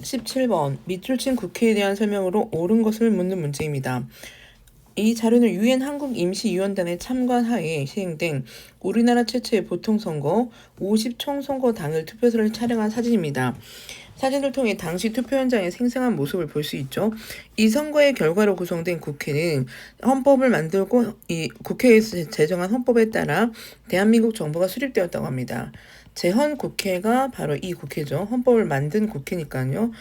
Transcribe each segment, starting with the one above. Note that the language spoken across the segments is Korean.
17번 밑줄 친 국회에 대한 설명으로 옳은 것을 묻는 문제입니다. 이 자료는 유엔 한국임시위원단의 참관하에 시행된 우리나라 최초의 보통선거 50총선거당일 투표소를 촬영한 사진입니다. 사진을 통해 당시 투표 현장의 생생한 모습을 볼 수 있죠. 이 선거의 결과로 구성된 국회는 헌법을 만들고 이 국회에서 제정한 헌법에 따라 대한민국 정부가 수립되었다고 합니다. 제헌 국회가 바로 이 국회죠. 헌법을 만든 국회니까요.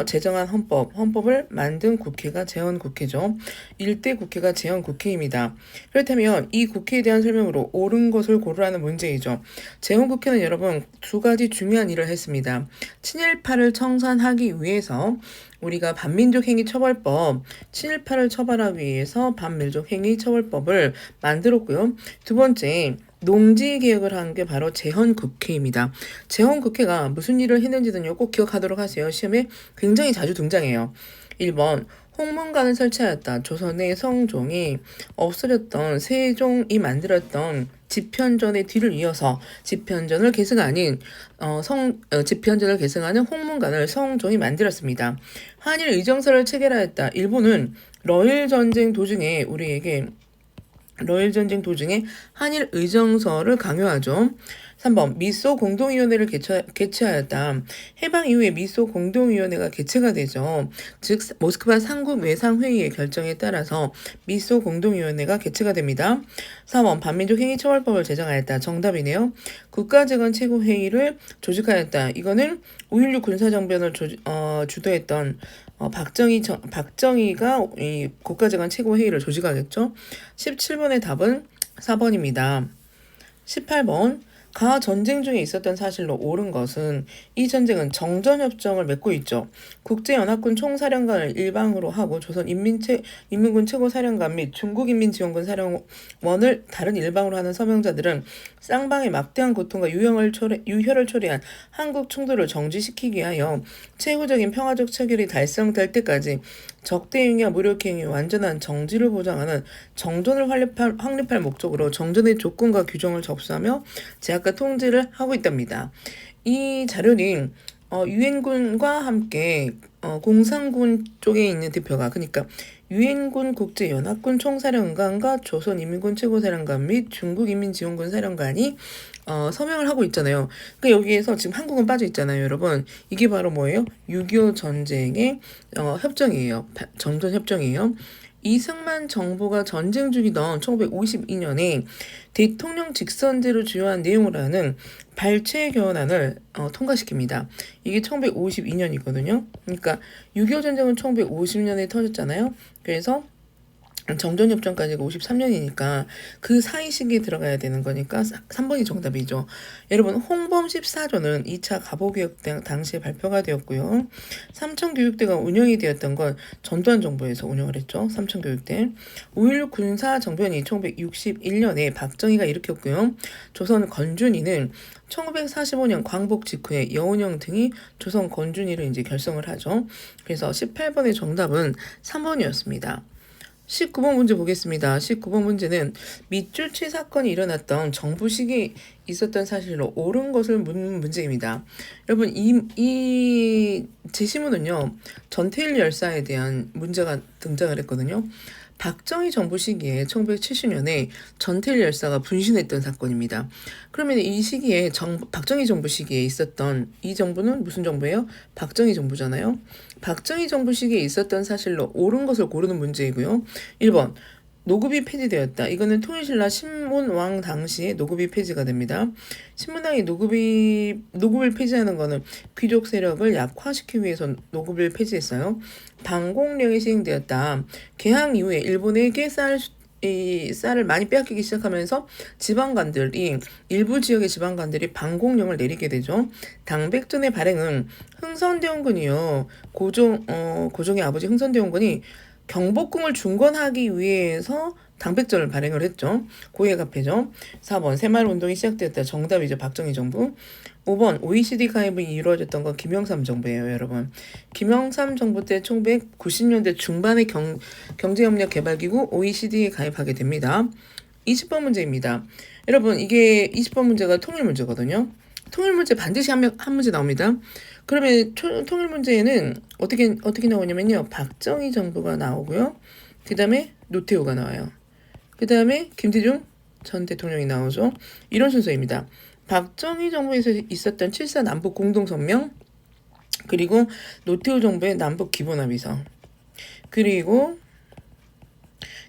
제정한 헌법을 만든 국회가 제헌 국회죠. 일대 국회가 제헌 국회입니다. 그렇다면 이 국회에 대한 설명으로 옳은 것을 고르라는 문제이죠. 제헌 국회는 여러분 두 가지 중요한 일을 했습니다. 친일파를 청산하기 위해서 우리가 반민족행위처벌법, 친일파를 처벌하기 위해서 반민족행위처벌법을 만들었고요. 두 번째, 농지개혁을 한 게 바로 제헌국회입니다. 제헌국회가 무슨 일을 했는지는요, 꼭 기억하도록 하세요. 시험에 굉장히 자주 등장해요. 1번, 홍문관을 설치하였다. 조선의 성종이 없어졌던 세종이 만들었던 집현전의 뒤를 이어서 집현전을 계승하는 홍문관을 성종이 만들었습니다. 한일 의정서를 체결하였다. 일본은 러일 전쟁 도중에 한일 의정서를 강요하죠. 3번 미소 공동위원회를 개최하였다. 해방 이후에 미소 공동위원회가 개최가 되죠. 즉 모스크바 상국 외상회의의 결정에 따라서 미소 공동위원회가 개최가 됩니다. 4번 반민족 행위처벌법을 제정하였다. 정답이네요. 국가재건 최고회의를 조직하였다. 이거는 5.16 군사정변을 주도했던 박정희가 이 국가재건 최고회의를 조직하겠죠. 17번의 답은 4번입니다. 18번 가 전쟁 중에 있었던 사실로 옳은 것은 이 전쟁은 정전협정을 맺고 있죠. 국제연합군 총사령관을 일방으로 하고 조선인민군 최고사령관 및 중국인민지원군 사령원을 다른 일방으로 하는 서명자들은 쌍방의 막대한 고통과 유혈을 초래한 한국 충돌을 정지시키기 위하여 최후적인 평화적 체결이 달성될 때까지 적대행위와 무력행위의 완전한 정지를 보장하는 정전을 확립할 목적으로 정전의 조건과 규정을 접수하며 제약과 통제를 하고 있답니다. 이 자료는 유엔군과 함께 공산군 쪽에 있는 대표가 그러니까 유엔군 국제연합군 총사령관과 조선인민군 최고사령관 및 중국인민지원군 사령관이 서명을 하고 있잖아요. 그러니까 여기에서 지금 한국은 빠져 있잖아요, 여러분. 이게 바로 뭐예요? 6.25 전쟁의 협정이에요. 정전 협정이에요. 이승만 정부가 전쟁 중이던 1952년에 대통령 직선제로 주요한 내용을 하는 발췌 개헌안을 통과시킵니다. 이게 1952년이거든요. 그러니까 6.25 전쟁은 1950년에 터졌잖아요. 그래서 정전협정까지가 53년이니까 그 사이 시기에 들어가야 되는 거니까 3번이 정답이죠. 여러분 홍범 14조는 2차 가보개혁 당시에 발표가 되었고요. 삼천교육대가 운영이 되었던 건 전두환 정부에서 운영을 했죠. 삼천교육대. 5.16 군사정변이 1961년에 박정희가 일으켰고요. 조선 건준이는 1945년 광복 직후에 여운형 등이 조선 건준이를 이제 결성을 하죠. 그래서 18번의 정답은 3번이었습니다. 19번 문제 보겠습니다. 19번 문제는 밑줄치 사건이 일어났던 정부 시기에 있었던 사실로 옳은 것을 묻는 문제입니다. 여러분 이 제시문은요. 전태일 열사에 대한 문제가 등장을 했거든요. 박정희 정부 시기에 1970년에 전태일 열사가 분신했던 사건입니다. 그러면 이 시기에 박정희 정부 시기에 있었던 이 정부는 무슨 정부예요? 박정희 정부잖아요. 박정희 정부 시기에 있었던 사실로 옳은 것을 고르는 문제이고요. 1번 노급이 폐지되었다. 이거는 통일신라 신문왕 당시에 노급이 폐지가 됩니다. 신문왕이 노급을 폐지하는 거는 귀족 세력을 약화시키기 위해서 노급을 폐지했어요. 방공령이 시행되었다. 개항 이후에 일본에게 쌀을 많이 빼앗기기 시작하면서 일부 지역의 지방관들이 방공령을 내리게 되죠. 당백전의 발행은 흥선대원군이요. 고종의 아버지 흥선대원군이 경복궁을 중건하기 위해서 당백전을 발행을 했죠. 고해갑해죠. 4번 새마을운동이 시작되었다. 정답이죠. 박정희 정부. 5번 OECD 가입이 이루어졌던 건 김영삼 정부예요, 여러분. 김영삼 정부 때 1990년대 중반에 경제협력개발기구 OECD에 가입하게 됩니다. 20번 문제입니다. 여러분 이게 20번 문제가 통일 문제거든요. 통일 문제 반드시 한 문제 나옵니다. 그러면 통일 문제에는 어떻게 나오냐면요. 박정희 정부가 나오고요. 그 다음에 노태우가 나와요. 그 다음에 김대중 전 대통령이 나오죠. 이런 순서입니다. 박정희 정부에서 있었던 7.4 남북 공동성명, 그리고 노태우 정부의 남북 기본합의서, 그리고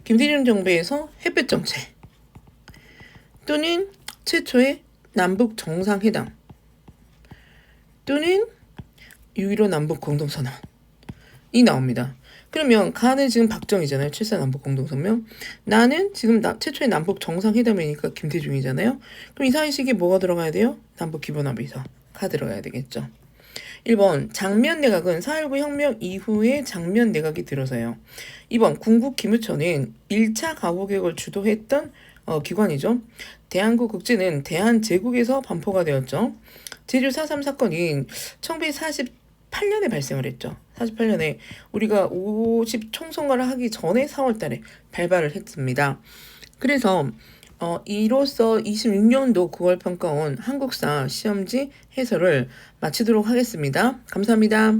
김대중 정부에서 햇볕 정책, 또는 최초의 남북 정상회담, 또는 6.15 남북 공동선언이 나옵니다. 그러면 가는 지금 박정희잖아요. 7.4 남북 공동성명. 나는 지금 최초의 남북 정상회담이니까 김대중이잖아요. 그럼 이 사이식에 뭐가 들어가야 돼요? 남북 기본합의서가 들어가야 되겠죠. 1번 장면 내각은 4.19 혁명 이후에 장면 내각이 들어서요. 2번 군국 기무처는 1차 가호개혁을 주도했던 기관이죠. 대한국 국지는 대한제국에서 반포가 되었죠. 제주 4.3 사건이 1948년에 발생을 했죠. 48년에 우리가 50 총선거를 하기 전에 4월 달에 발발을 했습니다. 그래서 이로써 26년도 9월 평가원 한국사 시험지 해설을 마치도록 하겠습니다. 감사합니다.